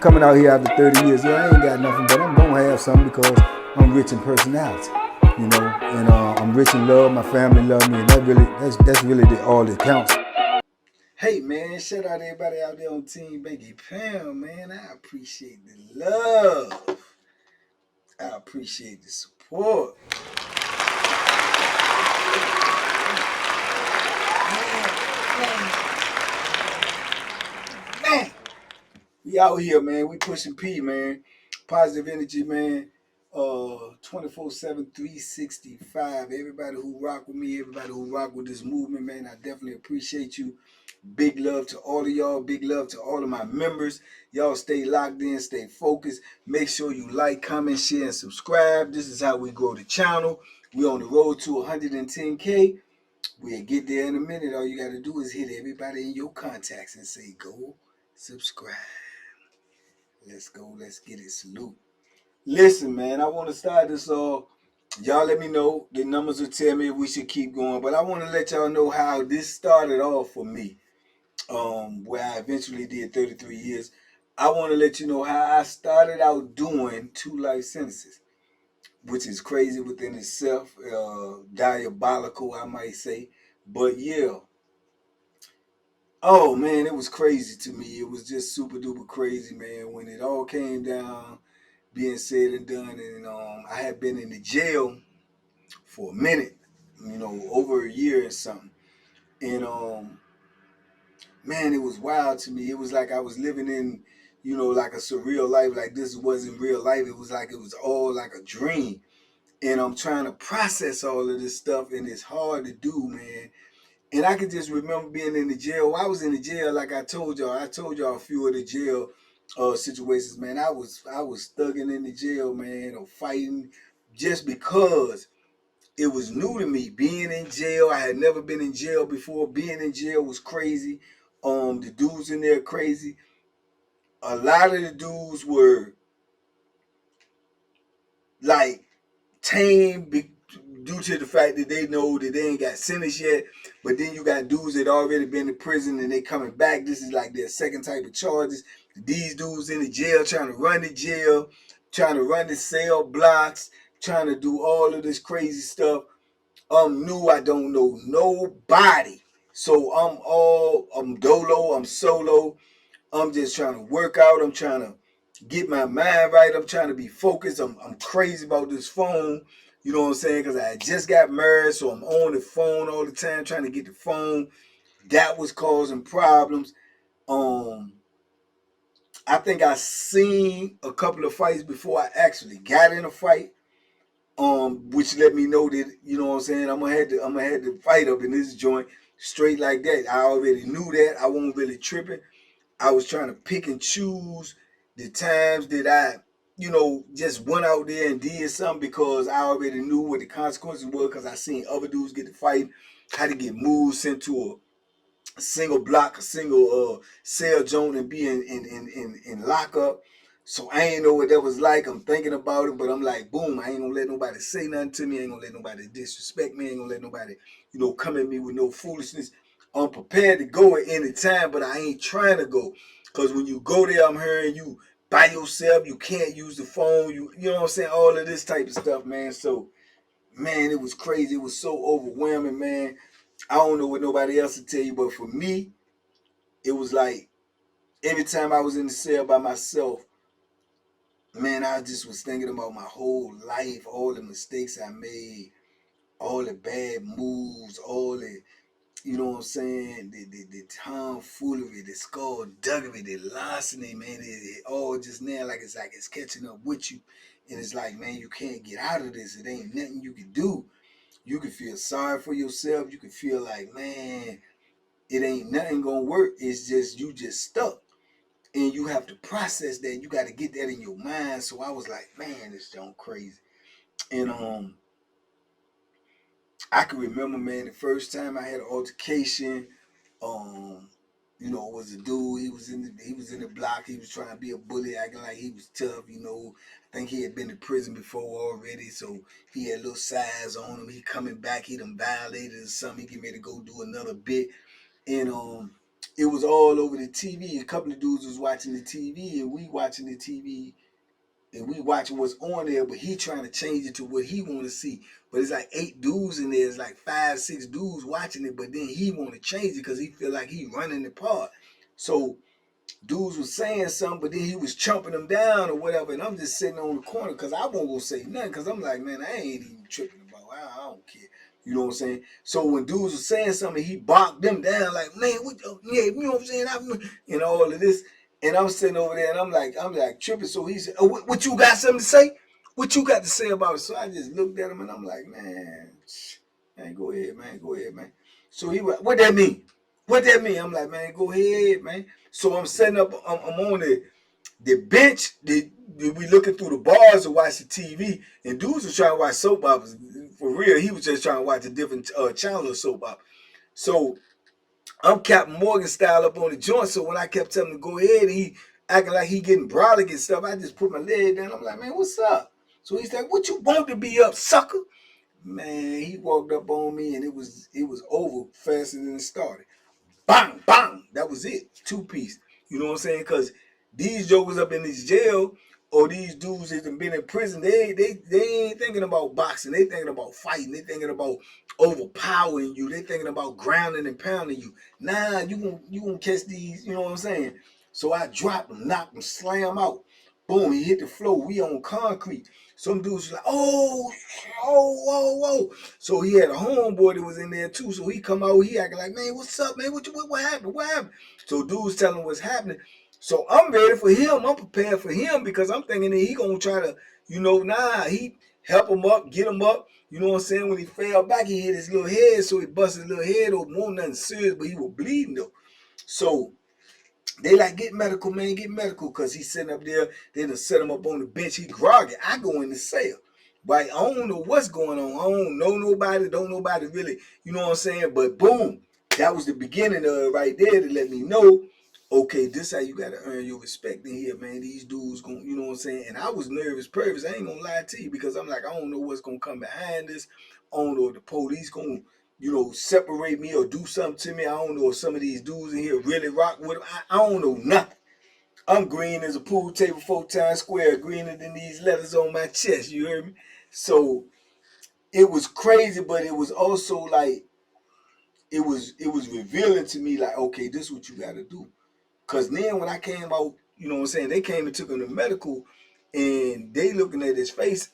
coming out here after 30 years. Yeah, I ain't got nothing, but I'm gonna have something because I'm rich in personality, you know, and I'm rich in love. My family love me, and that's really all that counts. Hey man, shout out to everybody out there on Team Banky Pound, man. I appreciate the love. I appreciate the support. Man, we out here, man. We pushing P, man. Positive energy, man. 24/7, 365. Everybody who rock with me, everybody who rock with this movement, man, I definitely appreciate you. Big love to all of y'all. Big love to all of my members. Y'all stay locked in, stay focused. Make sure you like, comment, share, and subscribe. This is how we grow the channel. We on the road to 110K. We'll get there in a minute. All you got to do is hit everybody in your contacts and say, go subscribe. Let's go. Let's get it. Salute. Listen, man, I want to start this off. Y'all let me know. The numbers will tell me if we should keep going. But I want to let y'all know how this started off for me. Where I eventually did 33 years. I want to let you know how I started out doing 2 life sentences, which is crazy within itself, diabolical, I might say. But yeah, oh man, it was crazy to me. It was just super duper crazy, man. When it all came down, being said and done, and I had been in the jail for a minute, you know, over a year or something, and man, it was wild to me. It was like I was living in, you know, like a surreal life. Like this wasn't real life. It was like it was all like a dream. And I'm trying to process all of this stuff, and it's hard to do, man. And I can just remember being in the jail. While I was in the jail, like I told y'all a few of the jail situations, man. I was thugging in the jail, man, or fighting just because it was new to me being in jail. I had never been in jail before. Being in jail was crazy. The dudes in there crazy. A lot of the dudes were like tame due to the fact that they know that they ain't got sentenced yet. But then you got dudes that already been in prison and they coming back. This is like their second type of charges. These dudes in the jail trying to run the jail, trying to run the cell blocks, trying to do all of this crazy stuff. I'm new. I don't know nobody. So I'm dolo. I'm solo. I'm just trying to work out. I'm trying to get my mind right. I'm trying to be focused. I'm crazy about this phone. You know what I'm saying? Because I just got married, so I'm on the phone all the time trying to get the phone. That was causing problems. I think I seen a couple of fights before I actually got in a fight. Which let me know that, you know what I'm saying, I'm gonna have to fight up in this joint straight like that. I already knew that. I wasn't really tripping. I was trying to pick and choose the times that I, you know, just went out there and did something because I already knew what the consequences were because I seen other dudes get to fight, how to get moved, sent to a single block, a single cell joint and be in lockup. So I ain't know what that was like. I'm thinking about it, but I'm like, boom, I ain't gonna let nobody say nothing to me. I ain't gonna let nobody disrespect me. I ain't gonna let nobody, you know, come at me with no foolishness. I'm prepared to go at any time, but I ain't trying to go. Because when you go there, I'm hearing you by yourself. You can't use the phone. You know what I'm saying? All of this type of stuff, man. So, man, it was crazy. It was so overwhelming, man. I don't know what nobody else will tell you, but for me, it was like every time I was in the cell by myself, man, I just was thinking about my whole life, all the mistakes I made, all the bad moves, all the, you know what I'm saying, the tomfoolery, the skullduggery, the larceny, man, it all just now like it's catching up with you. And it's like, man, you can't get out of this. It ain't nothing you can do. You can feel sorry for yourself. You can feel like, man, it ain't nothing gonna work. It's just you just stuck. And you have to process that. You got to get that in your mind. So I was like, man, this junk crazy. And I can remember, man, the first time I had an altercation. You know, it was a dude. He was in the block. He was trying to be a bully, acting like he was tough. You know, I think he had been to prison before already, so he had a little size on him. He coming back. He done violated or something. He getting ready to go do another bit. And it was all over the TV. A couple of dudes was watching the TV, and we watching the TV, and we watching what's on there, but he trying to change it to what he want to see. But it's like 8 dudes in there. It's like 5, 6 dudes watching it, but then he want to change it because he feel like he running the part. So dudes was saying something, but then he was chomping them down or whatever, and I'm just sitting on the corner because I won't go say nothing because I'm like, man, I ain't even tripping about it. I don't care. You know what I'm saying? So when dudes was saying something, he barked them down like, man, what, yeah, you know what I'm saying? And all of this. And I'm sitting over there and I'm like tripping. So he said, oh, what you got something to say? What you got to say about it? So I just looked at him and I'm like, man, go ahead, man. So he went, what that mean? What that mean? I'm like, man, go ahead, man. So I'm setting up, I'm on the bench, we looking through the bars to watch the TV, and dudes was trying to watch soap operas. For real, he was just trying to watch a different channel of soap opera. So I'm Captain Morgan style up on the joint. So when I kept telling him to go ahead, and he acting like he getting brolic and stuff, I just put my leg down. I'm like, man, what's up? So he's like, what you want to be up, sucker? Man, he walked up on me, and it was over faster than it started. Bang, bang. That was it. 2-piece. You know what I'm saying? Because these jokers up in this jail or these dudes that have been in prison, they ain't thinking about boxing. They thinking about fighting. They thinking about overpowering you. They thinking about grounding and pounding you. Nah, you gonna catch these, you know what I'm saying? So I dropped him, knocked him, slam out. Boom, he hit the floor. We on concrete. Some dudes was like, oh, whoa. So he had a homeboy that was in there too. So he come out, he acting like, man, what's up, man? What happened? What happened? So dudes telling what's happening. So I'm ready for him. I'm prepared for him because I'm thinking that he gonna try to, he help him up, get him up. You know what I'm saying? When he fell back, he hit his little head, so he busted his little head open. Won't nothing serious, but he was bleeding though. So they like, get medical, man, get medical, because he's sitting up there. They done set him up on the bench. He groggy. I go in the cell. Right? I don't know what's going on. I don't know nobody. Don't nobody really, you know what I'm saying? But boom, that was the beginning of it right there to let me know, okay, this how you got to earn your respect in here, man. These dudes going, you know what I'm saying? And I was nervous, I ain't going to lie to you, because I'm like, I don't know what's going to come behind this. I don't know if the police going to, separate me or do something to me. I don't know if some of these dudes in here really rock with them. I don't know nothing. I'm green as a pool table 4 times square, greener than these letters on my chest. You heard me? So it was crazy, but it was also like it was revealing to me like, okay, this is what you got to do. Cause then when I came out, you know what I'm saying, they came and took him to medical, and they looking at his face,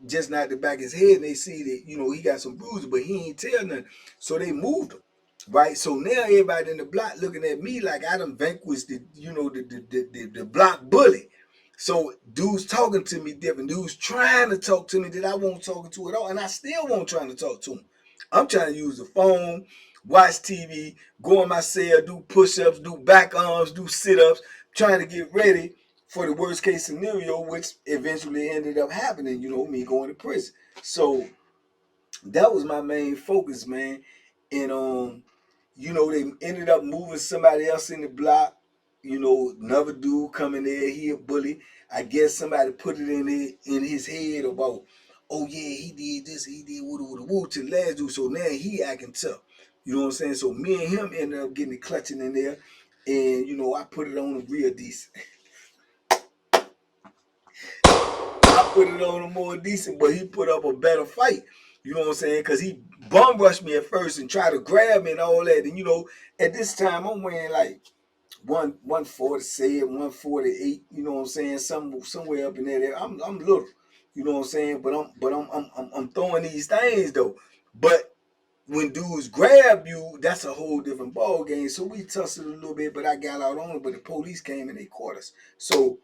just not the back of his head, and they see that, he got some bruises, but he ain't tell nothing. So they moved him. Right? So now everybody in the block looking at me like I done vanquished the block bully. So dudes talking to me different. Dudes trying to talk to me that I won't talk to at all. And I still won't trying to talk to them. I'm trying to use the phone, watch TV, go in my cell, do push-ups, do back arms, do sit-ups, trying to get ready for the worst case scenario, which eventually ended up happening, me going to prison. So that was my main focus, man. And they ended up moving somebody else in the block. Another dude coming there, he a bully. I guess somebody put it in his head about, oh yeah, he did this, he did woo to the last dude. So now he acting tough. You know what I'm saying? So me and him ended up getting it clutching in there. And I put it on a real decent. I put it on a more decent, but he put up a better fight. You know what I'm saying? Because he bum rushed me at first and tried to grab me and all that. And, at this time, I'm wearing like 147, 148, you know what I'm saying? Somewhere up in there. I'm little, you know what I'm saying? But I'm throwing these things, though. But when dudes grab you, that's a whole different ball game. So we tussled a little bit, but I got out on it. But the police came and they caught us. So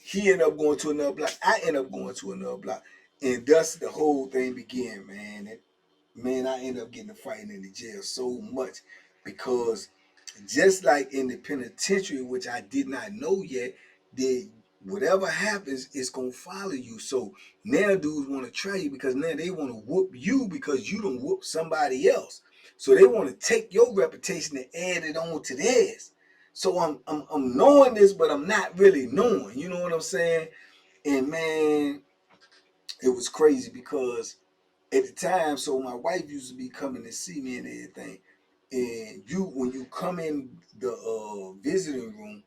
he ended up going to another block. I ended up going to another block. And thus the whole thing began, man. And I ended up getting a fighting in the jail so much because just like in the penitentiary, which I did not know yet, that whatever happens, it's going to follow you. So now dudes want to try you because now they want to whoop you because you don't whoop somebody else. So they want to take your reputation and add it on to theirs. So I'm knowing this, but I'm not really knowing. You know what I'm saying? And man, it was crazy because at the time, so my wife used to be coming to see me and everything. And when you come in the visiting room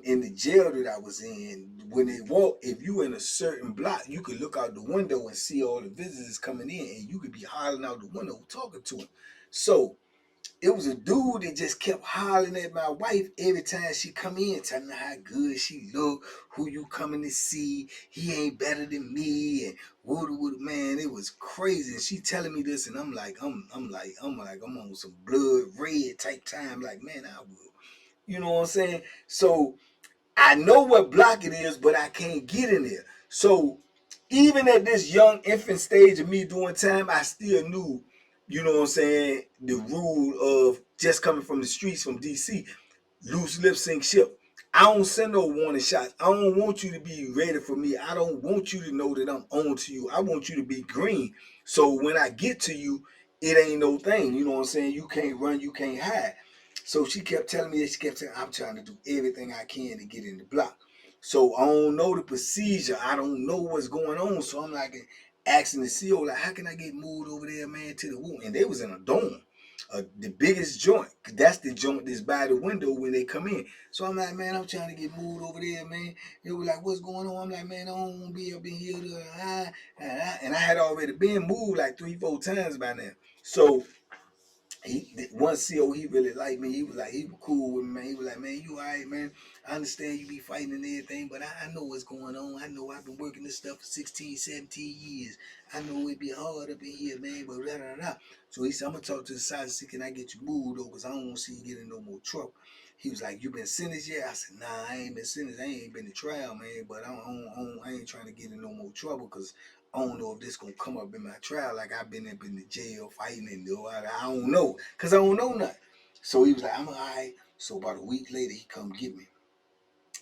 in the jail that I was in, when they walk, if you in a certain block, you could look out the window and see all the visitors coming in, and you could be hollering out the window talking to them. So it was a dude that just kept hollering at my wife every time she come in, telling her how good she look, who you coming to see, he ain't better than me, and wood, man, it was crazy. And she telling me this, and I'm like, I'm on some blood red type time, like, man, I will. You know what I'm saying? So I know what block it is, but I can't get in there. So even at this young infant stage of me doing time, I still knew, you know what I'm saying, the rule of just coming from the streets from DC, loose lip sink ship. I don't send no warning shots. I don't want you to be ready for me. I don't want you to know that I'm on to you. I want you to be green. So when I get to you, it ain't no thing. You know what I'm saying? You can't run, you can't hide. So she kept telling me that. She kept saying, I'm trying to do everything I can to get in the block. So I don't know the procedure. I don't know what's going on. So I'm like asking the CO, like, how can I get moved over there, man, to the room? And they was in a dome. The biggest joint. That's the joint that's by the window when they come in. So I'm like, man, I'm trying to get moved over there, man. They were like, what's going on? I'm like, man, I don't want to be up in here. And I had already been moved like 3-4 times by now. So one CO, he really liked me. He was cool with me, man. He was like, man, you all right, man. I understand you be fighting and everything, but I know what's going on. I know I've been working this stuff for 16, 17 years. I know it'd be hard up in here, man, but blah, blah, blah. So he said, I'm going to talk to the side and see, can I get you moved over? Because I don't want to see you get in no more trouble. He was like, you been sentenced yet? I said, nah, I ain't been sentenced. I ain't been to trial, man, but I ain't trying to get in no more trouble because I don't know if this gonna come up in my trial. Like I've been up in the jail fighting and I don't know, cause I don't know nothing. So he was like, I'm alright. So about a week later, he come get me.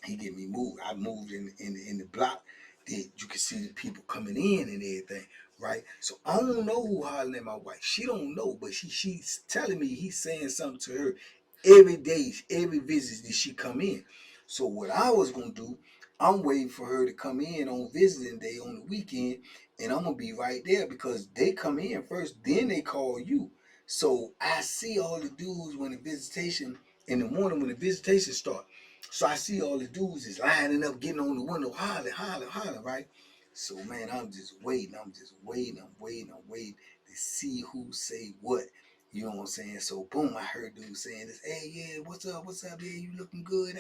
He get me moved. I moved in the block that you can see the people coming in and everything, right? So I don't know who hollering at my wife. She don't know, but she's telling me he's saying something to her every day, every visit that she come in. So what I was gonna do, I'm waiting for her to come in on visiting day on the weekend, and I'm gonna be right there because they come in first, then they call you. So I see all the dudes when the visitation in the morning when the visitation start. So I see all the dudes is lining up, getting on the window, hollering, right? So man, I'm just waiting, I'm waiting to see who say what. You know what I'm saying? So boom, I heard dudes saying this, hey, yeah, what's up, yeah, you looking good,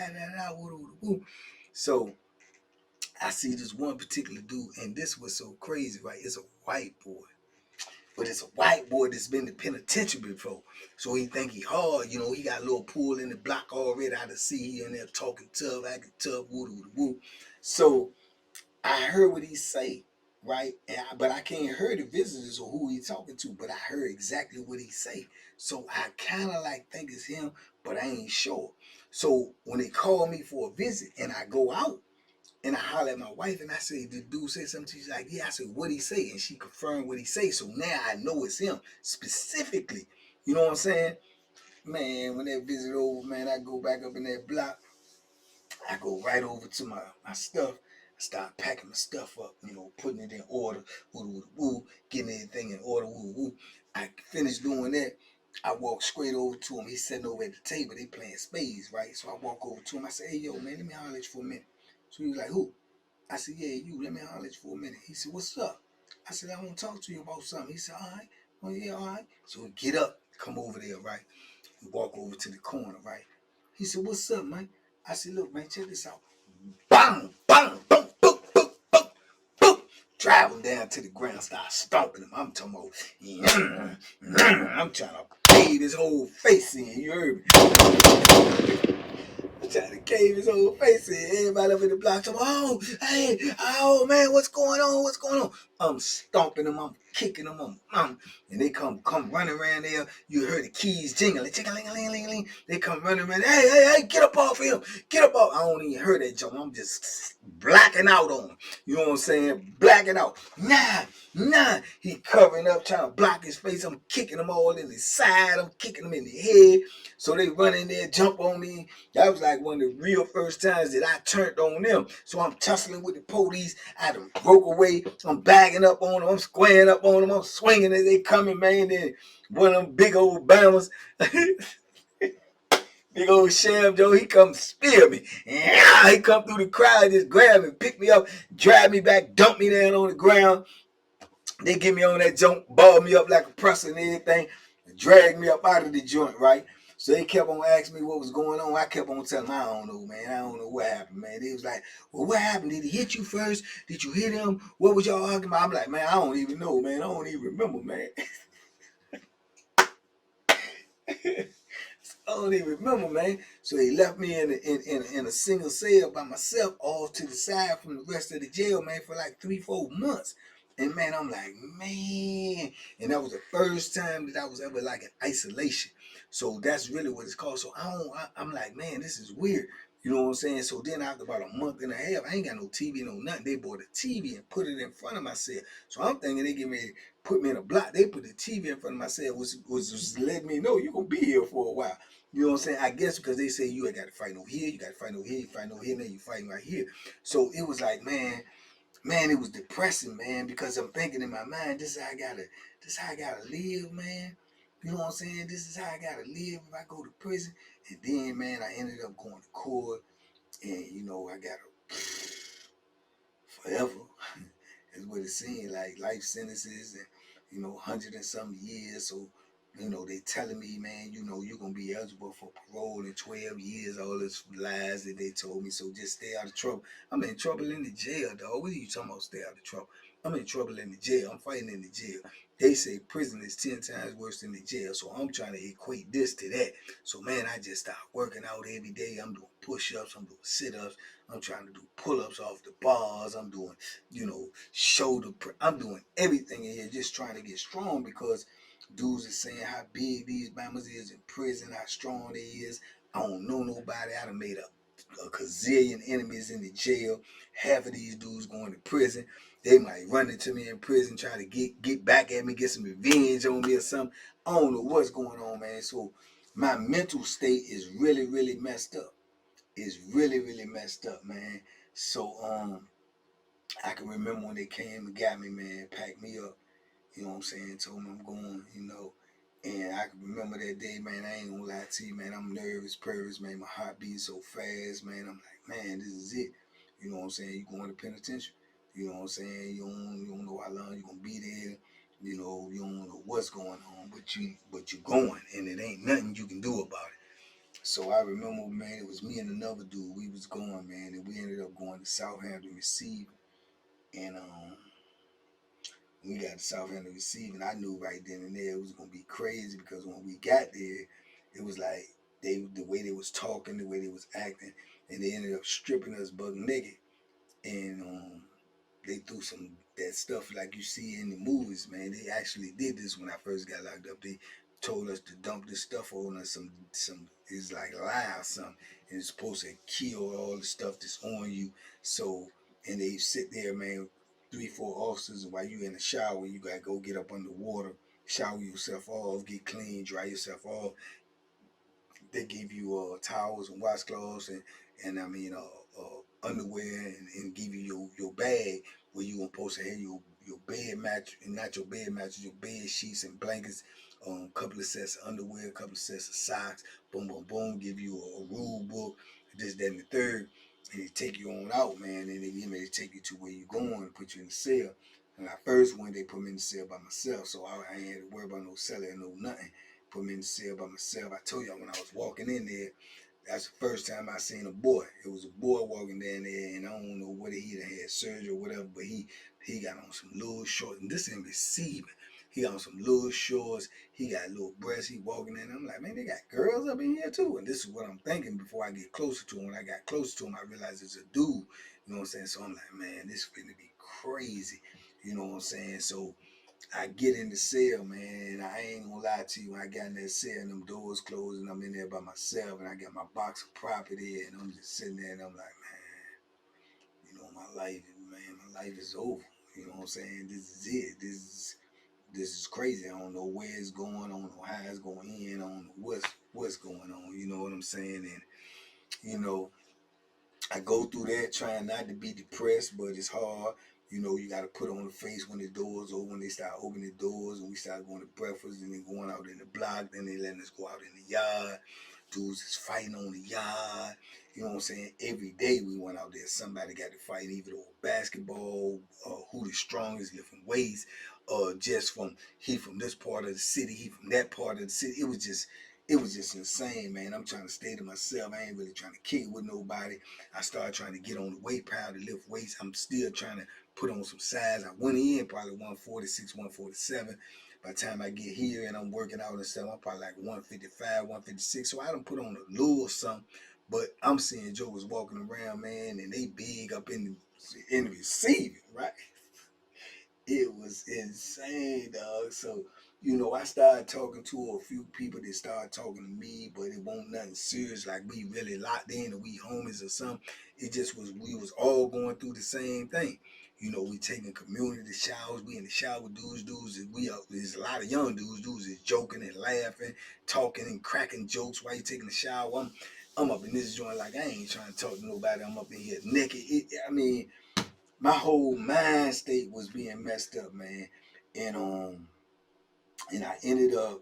woo. So I see this one particular dude, and this was so crazy, right? It's a white boy. But it's a white boy that's been to penitentiary before. So he think he hard, you know, he got a little pool in the block already. I see he in there talking tough, acting tough, woo. So I heard what he say, right? But I can't hear the visitors or who he talking to, but I heard exactly what he say. So I kind of like think it's him, but I ain't sure. So when they call me for a visit and I go out, and I holler at my wife and I say, the dude say something. She's like, yeah. I said, what he say? And she confirmed what he say. So now I know it's him specifically. You know what I'm saying? Man, when that visit over, man, I go back up in that block. I go right over to my stuff. I start packing my stuff up, you know, putting it in order, getting everything in order, I finished doing that. I walk straight over to him. He's sitting over at the table. They playing spades, right? So I walk over to him. I say, hey, yo, man, let me holler at you for a minute. So he was like, who? I said, yeah, you, let me holler at you for a minute. He said, what's up? I said, I want to talk to you about something. He said, all right. Well, yeah, all right. So we get up, come over there, right? We walk over to the corner, right? He said, what's up, man? I said, look, man, check this out. Bang, bang, boom, boom, boom, boom, boom. Drive him down to the ground, start stomping him. I'm talking about, I'm trying to cave his whole face in, you heard me? Trying to cave his whole face in. Everybody up in the block talking, oh, hey, oh man, what's going on? What's going on? I'm stomping them, I'm kicking them, and they come running around there. You heard the keys jingling, ling. They come running around, hey, get up off him, get up off. I don't even hear that jump. I'm just blacking out on him. You know what I'm saying? Blacking out. Nah. He covering up, trying to block his face. I'm kicking him all in his side. I'm kicking him in the head. So they run in there, jump on me. That was like one of the real first times that I turned on them. So I'm tussling with the police. I done broke away. I'm bagging backing up on them, I'm squaring up on them, I'm swinging as they coming, man. Then one of them big old Bammers, big old Sham Joe, he come spear me. Yeah, he come through the crowd, just grab me, pick me up, drag me back, dump me down on the ground. They get me on that joint, ball me up like a presser and everything, drag me up out of the joint, right? So they kept on asking me what was going on. I kept on telling them, I don't know, man. I don't know what happened, man. They was like, well, what happened? Did he hit you first? Did you hit him? What was y'all arguing about? I'm like, man, I don't even know, man. I don't even remember, man. I don't even remember, man. So they left me in a single cell by myself, off to the side from the rest of the jail, man, for like 3-4 months. And man, I'm like, man. And that was the first time that I was ever like in isolation. So that's really what it's called. So I'm like, man, this is weird. You know what I'm saying? So then after about a month and a half, I ain't got no TV, no nothing. They bought a TV and put it in front of my cell. So I'm thinking they get me, put me in a block. They put the TV in front of my cell, which was letting me know you're going to be here for a while. You know what I'm saying? I guess because they say you ain't got to fight over here, you got to fight over here, you fight over here, now you fighting right here. So it was like, man, it was depressing, man, because I'm thinking in my mind, this is how I gotta live, man. You know what I'm saying? This is how I gotta live if I go to prison. And then, man, I ended up going to court, and you know, I got forever. Is what it seemed like, life sentences and, you know, 100 and some years. So, you know, they telling me, man, you know, you're going to be eligible for parole in 12 years, all this lies that they told me. So just stay out of trouble. I'm in trouble in the jail, dog. What are you talking about, stay out of trouble? I'm in trouble in the jail. I'm fighting in the jail. They say prison is 10 times worse than the jail. So I'm trying to equate this to that. So, man, I just started working out every day. I'm doing push-ups. I'm doing sit-ups. I'm trying to do pull-ups off the bars. I'm doing, you know, I'm doing everything in here just trying to get strong because dudes are saying how big these Bammers is in prison, how strong they is. I don't know nobody. I done made a gazillion enemies in the jail. Half of these dudes going to prison. They might run into me in prison, try to get back at me, get some revenge on me or something. I don't know what's going on, man. So my mental state is really, really messed up. It's really, really messed up, man. So I can remember when they came and got me, man, packed me up, you know what I'm saying, told me I'm going, you know. And I can remember that day, man, I ain't gonna lie to you, man, I'm nervous, man, my heart beating so fast, man. I'm like, man, this is it. You know what I'm saying? You going to penitentiary. You know what I'm saying? You don't know how long you're gonna be there. You know, you don't know what's going on, but you going, and it ain't nothing you can do about it. So I remember, man, it was me and another dude. We was going, man, and we ended up going to Southampton Receiving. And we got to Southampton Receiving. I knew right then and there it was gonna be crazy because when we got there, it was like the way they was talking, the way they was acting, and they ended up stripping us buck naked. And they threw some that stuff like you see in the movies, man. They actually did this when I first got locked up. They told us to dump this stuff on us, some it's like lye or something, and it's supposed to kill all the stuff that's on you. So and they sit there, man, 3-4 officers, and while you in the shower, you gotta go get up under water, shower yourself off, get clean, dry yourself off. They give you towels and washcloths and I mean underwear and give you your bag where you gonna supposed to have your bed mattress and not your bed mattress, your bed sheets and blankets, couple of sets of underwear, a couple of sets of socks, boom boom boom, give you a rule book, this, that, and the third, and they take you on out, man, and they get me to take you to where you going and put you in the cell. And I first when they put me in the cell by myself, so I ain't had to worry about no cellar and no nothing. Put me in the cell by myself. I told y'all when I was walking in there, that's the first time I seen a boy. It was a boy walking down there, and I don't know whether he had surgery or whatever, but he got on some little shorts, and this in receiving. He got on some little shorts. He got little breasts. He walking in. I'm like, man, they got girls up in here too. And this is what I'm thinking before I get closer to him. When I got closer to him, I realized it's a dude. You know what I'm saying? So I'm like, man, this is finna be crazy. You know what I'm saying? So I get in the cell, man, and I ain't gonna lie to you. When I got in that cell and them doors closed and I'm in there by myself and I got my box of property and I'm just sitting there and I'm like, man, you know, my life is over. You know what I'm saying? This is it. This is crazy. I don't know where it's going. I don't know how it's going to end. I don't know what's going on. You know what I'm saying? And you know, I go through that trying not to be depressed, but it's hard. You know, you got to put on the face when the doors open, when they start opening the doors, and we start going to breakfast, and then going out in the block, then they letting us go out in the yard. Dudes is fighting on the yard. You know what I'm saying? Every day we went out there, somebody got to fight, either over basketball, who the strongest, lifting weights, just from he from this part of the city, he from that part of the city. It was just insane, man. I'm trying to stay to myself. I ain't really trying to kick with nobody. I started trying to get on the weight pile to lift weights. I'm still trying to put on some size. I went in probably 146, 147. By the time I get here and I'm working out and stuff, I'm probably like 155, 156. So I done put on a little something. But I'm seeing jokers walking around, man, and they big up in the receiving, right? It was insane, dog. So, you know, I started talking to a few people that started talking to me, but it wasn't nothing serious, like we really locked in or we homies or something. It just was, we was all going through the same thing. You know, we taking community showers, we in the shower with dudes, and there's a lot of young dudes is joking and laughing, talking and cracking jokes while you taking the shower. I'm up in this joint like I ain't trying to talk to nobody. I'm up in here naked. I mean, my whole mind state was being messed up, man. And and I ended up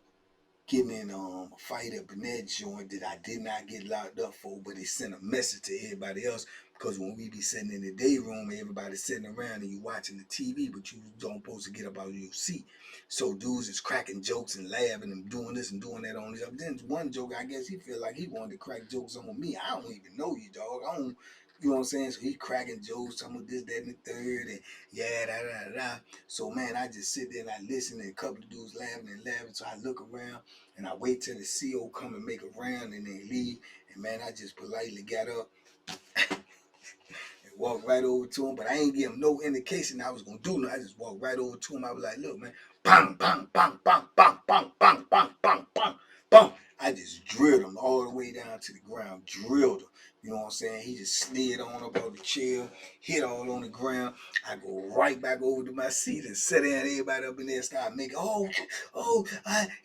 getting in a fight up in that joint that I did not get locked up for, but it sent a message to everybody else, because when we be sitting in the day room, everybody's sitting around and you watching the TV, but you don't supposed to get up out of your seat. So dudes is cracking jokes and laughing and doing this and doing that on this. Then one joke, I guess he feel like he wanted to crack jokes on me. I don't even know you, dog. I don't. You know what I'm saying? So he cracking jokes, some of this, that, and the third, and yeah, da da da. So man, I just sit there and I listen, and a couple of dudes laughing and laughing. So I look around and I wait till the CO come and make a round and then leave. And man, I just politely got up and walked right over to him. But I ain't give him no indication I was gonna do nothing. I just walked right over to him. I was like, look, man, bang, bang, bang, bang, bang, bang, bang, bang, bang, bang, bang. I just drilled him all the way down to the ground, drilled him. You know what I'm saying? He just slid on up on the chair, hit all on the ground. I go right back over to my seat and sit down. Everybody up in there start making, and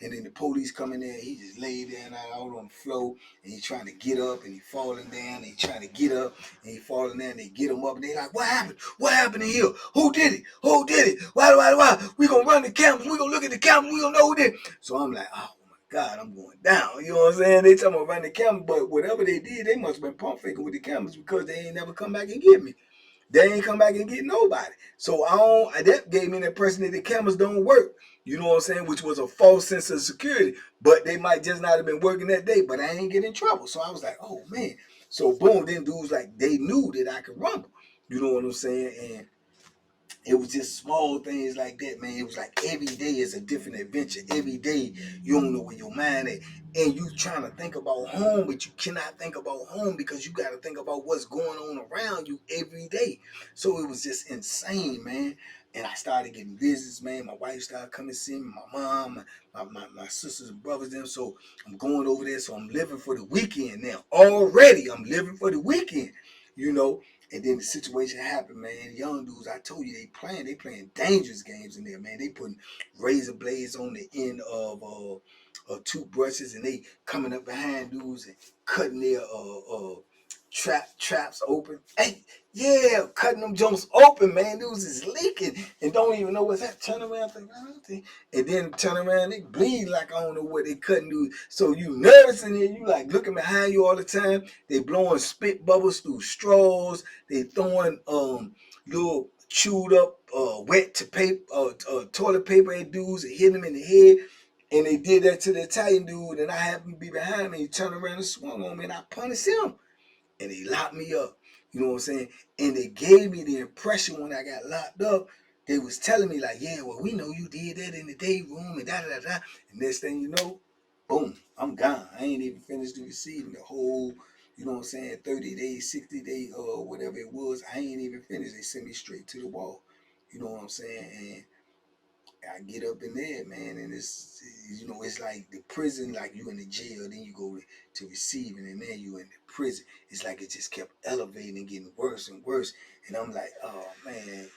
then the police come in there. He just laid there out on the floor, and he trying to get up, and he falling down. And he trying to get up, and he falling down. And they get him up, and they like, what happened? What happened in here? Who did it? Who did it? Why? We gonna run the cameras. We gonna look at the cameras. We gonna know who did it. So I'm like, oh. God, I'm going down. You know what I'm saying? They talking about running the camera, but whatever they did, they must have been pump faking with the cameras, because they ain't never come back and get me. They ain't come back and get nobody. So that gave me the impression that the cameras don't work. You know what I'm saying? Which was a false sense of security. But they might just not have been working that day, but I ain't get in trouble. So I was like, oh man. So boom, then dudes like, they knew that I could rumble. You know what I'm saying? And it was just small things like that, man. It was like every day is a different adventure. Every day you don't know where your mind is. And you trying to think about home, but you cannot think about home because you got to think about what's going on around you every day. So it was just insane, man. And I started getting visits, man. My wife started coming to see me, my mom, my sisters and brothers, them. So I'm going over there. So I'm living for the weekend now. Already, I'm living for the weekend, you know. And then the situation happened, man. Young dudes, I told you, they playing dangerous games in there, man. They putting razor blades on the end of toothbrushes, and they coming up behind dudes and cutting their traps open. Hey, yeah, cutting them jumps open, man. Dudes is leaking and don't even know what's that. Turn around, and then turn around, they bleed like I don't know what they cutting dudes. So you nervous in here, you like looking behind you all the time. They blowing spit bubbles through straws. They throwing little chewed up wet to paper toilet paper at dudes and hitting them in the head. And they did that to the Italian dude, and I happened to be behind me. He turned around and swung on me, and I punished him. And they locked me up. You know what I'm saying? And they gave me the impression when I got locked up, they was telling me like, yeah, well, we know you did that in the day room and da da da. And next thing you know, boom, I'm gone. I ain't even finished the receiving the whole, you know what I'm saying, 30 days, 60 days, whatever it was. I ain't even finished. They sent me straight to the wall. You know what I'm saying? And I get up in there, man, and it's like the prison, like you in the jail, then you go to receiving, and then you in the prison. It's like it just kept elevating and getting worse and worse. And I'm like, oh man,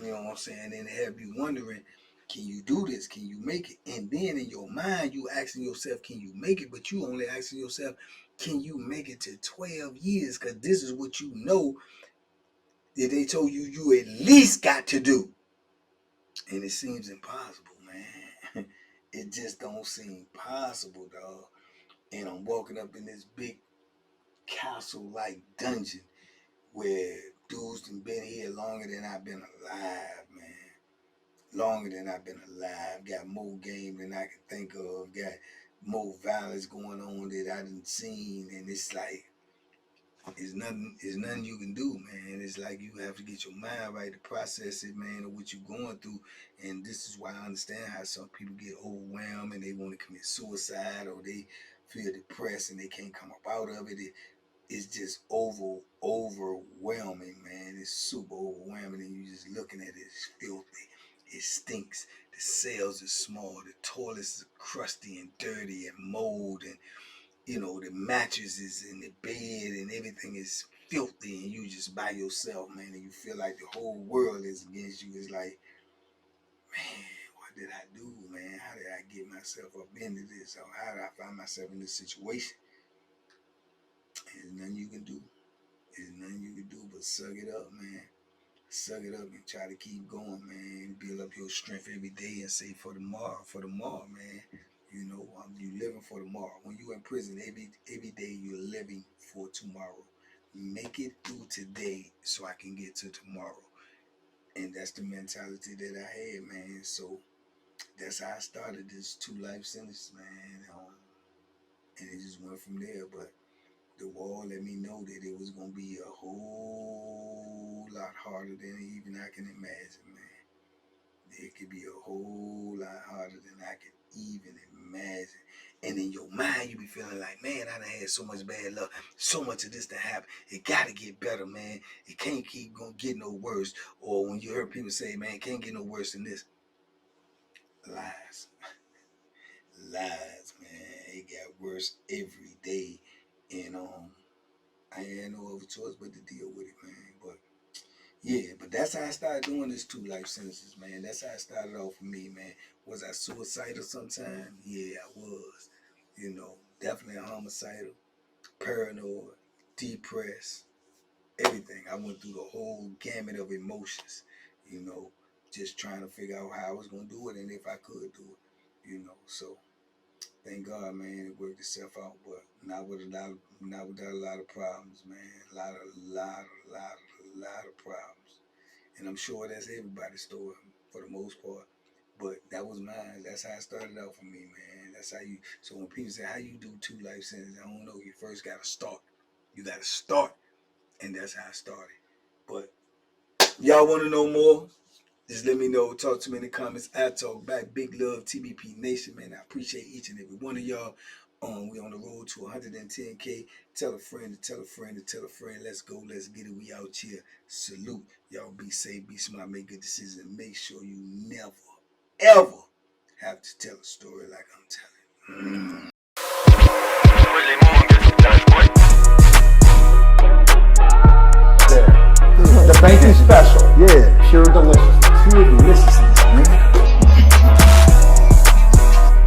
you know what I'm saying? And have you wondering, can you do this? Can you make it? And then in your mind, you asking yourself, can you make it? But you only asking yourself, can you make it to 12 years? Because this is what you know that they told you you at least got to do. And it seems impossible, man. It just don't seem possible, dog. And I'm walking up in this big castle-like dungeon where dudes done been here longer than I've been alive, man. Longer than I've been alive. Got more game than I can think of. Got more violence going on that I done seen. And it's like, it's nothing you can do, man. It's like you have to get your mind right to process it, man, of what you're going through. And this is why I understand how some people get overwhelmed and they want to commit suicide, or they feel depressed and they can't come up out of it. It's just overwhelming, man. It's super overwhelming, and you just looking at it. It's filthy. It stinks. The cells are small. The toilets are crusty and dirty and mold, and you know, the mattresses and the bed and everything is filthy, and you just by yourself, man, and you feel like the whole world is against you. It's like, man, what did I do, man? How did I get myself up into this? Or how did I find myself in this situation? There's nothing you can do. There's nothing you can do but suck it up, man. Suck it up and try to keep going, man. Build up your strength every day and say for tomorrow, man. You know, you living for tomorrow. When you're in prison, every day you're living for tomorrow. Make it through today so I can get to tomorrow. And that's the mentality that I had, man. So that's how I started this 2 life sentences, man. And it just went from there. But the wall let me know that it was going to be a whole lot harder than even I can imagine, man. It could be a whole lot harder than I could even imagine. And in your mind, you be feeling like, man, I done had so much bad luck, so much of this to happen. It got to get better, man. It can't keep going to get no worse. Or when you heard people say, man, it can't get no worse than this. Lies. Lies, man. It got worse every day. And I had no other choice but to deal with it, man. But yeah, but that's how I started doing this 2 life sentences, man. That's how it started off for me, man. Was I suicidal sometime? Yeah, I was. You know, definitely homicidal, paranoid, depressed, everything. I went through the whole gamut of emotions, you know, just trying to figure out how I was going to do it and if I could do it, you know. So thank God, man, it worked itself out, but not without a lot of problems, man. A lot of problems. And I'm sure that's everybody's story for the most part. But that was mine. That's how it started out for me, man. That's how you, so when people say, how you do 2 life sentences, I don't know, you first got to start. You got to start. And that's how I started. But y'all want to know more? Just let me know. Talk to me in the comments. I talk back. Big love, TBP Nation, man. I appreciate each and every one of y'all. We on the road to 110K. Tell a friend to tell a friend to tell a friend. Let's go. Let's get it. We out here. Salute. Y'all be safe, be smart, make good decisions, and make sure you never, ever have to tell a story like I'm telling. The banky special. Yeah. Pure deliciousness. Pure deliciousness, man.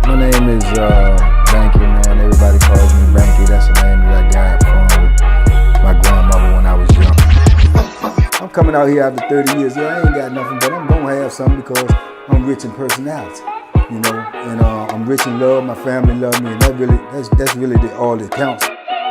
My name is Banky, man. Everybody calls me Banky. That's the name that I got from my grandmother when I was young. I'm coming out here after 30 years. Yeah, I ain't got nothing, but I'm gonna have something because I'm rich in personality, you know, and I'm rich in love. My family love me, and that's really all that counts.